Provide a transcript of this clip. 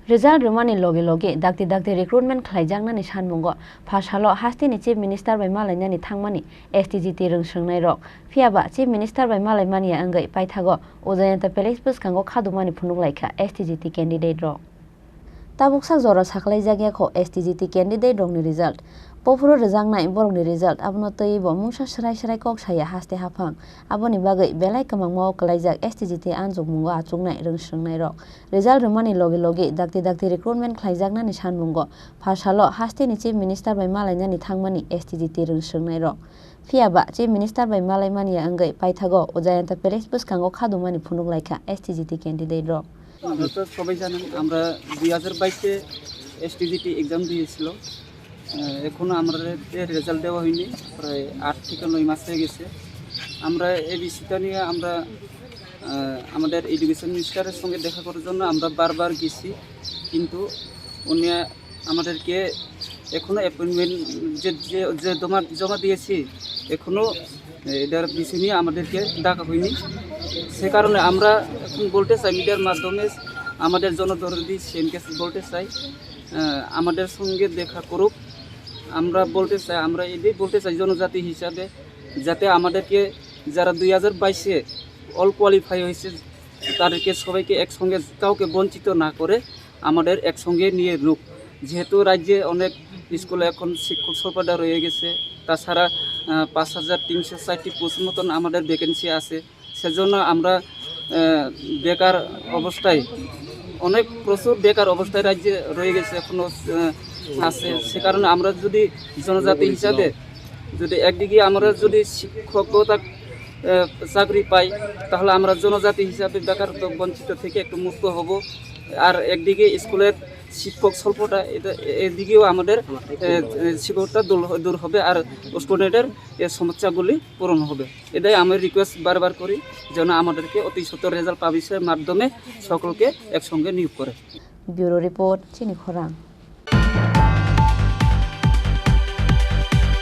Result Romani loge dakti recruitment khlaijangnani sanmungo phasalo hastini chief minister by malainani thangmani STGT Rwngswrwngnairok phiaba chief minister by malaimani angai paithago Ujjayanta palace Bwskango Khadumani Phunuklaikha STGT candidate rok tabuksak jora saklaijagya STGT candidate rokni result Pofuro Rwngswrwngnairok borokni result abono teibo mungsa srai kok saya haste hafang aboni bagai belai kamangmao kalaijak STGT Anjokmungo Achuknai Rwngswrwngnairok result Romani loge dakti recruitment khlaijaknani sanmungo phasalo hastini chief minister by malainani thangmani STGT Rwngswrwngnairok phiaba chief minister by malaimani angai paithago Ujjayanta palace Bwskango Khadumani Phunuklaikha STGT candidate rok সবাই জানেন আমরা 2022-এ STGT exam দিয়েছিল এখনো আমাদের result দেওয়া হয়নি প্রায় 8 থেকে 9 মাস হয়ে গেছে আমরা এই বিষয়টা নিয়ে আমরা আমাদের এডুকেশন মিনিস্টারের সঙ্গে দেখা করার জন্য আমরা বারবার গেছি কিন্তু উনি আমাদেরকে এখনো অ্যাপয়েন্টমেন্ট যে জমা দিয়েছি এখনো এটার বিষয় নিয়ে আমাদেরকে ডাকা হয়নি সে কারণে আমরা এখন বলতে চাই মিডিয়ার মাধ্যমে আমাদের জনদরদি সেনকে বলতে চাই আমাদের সঙ্গে দেখা করুক আমরা এটাই বলতে চাই জনজাতি হিসাবে যাতে আমাদেরকে যারা 2022-এ অল কোয়ালিফাই হয়েছে তাদেরকে সবাইকে একসঙ্গে কাউকে বঞ্চিত না করে আমাদের একসঙ্গে নিয়ে রূপ যেহেতু রাজ্যে অনেক স্কুলে এখন শিক্ষক স্বল্পতা রয়ে গেছে তাছাড়া 5360টি পোস্ট মতন আমাদের ভ্যাকেন্সি আছে সেজন্য আমরা বেকার অবস্থায় অনেক প্রচুর বেকার অবস্থায় রাজ্যে রয়ে গেছে এখনো আছে সে কারণে আমরা যদি জনজাতি হিসাবে যদি একদিকে আমরা যদি শিক্ষকতা চাকরি পাই তাহলে আমরা জনজাতি হিসাবে বেকারত্ব বঞ্চিত থেকে একটু মুক্ত হব আর একদিকে স্কুলের শিক্ষক স্বল্পতা এদিকেও আমাদের শিক্ষকতা দূর হবে আর স্টুডেন্টের এই সমস্যাগুলি পূরণ হবে এটাই আমি রিকোয়েস্ট বারবার করি যেন আমাদেরকে অতি সত্তর রেজাল্ট পাবলিশের মাধ্যমে সকলকে একসঙ্গে নিয়োগ করে ব্যুরো রিপোর্ট চিনি খরাং।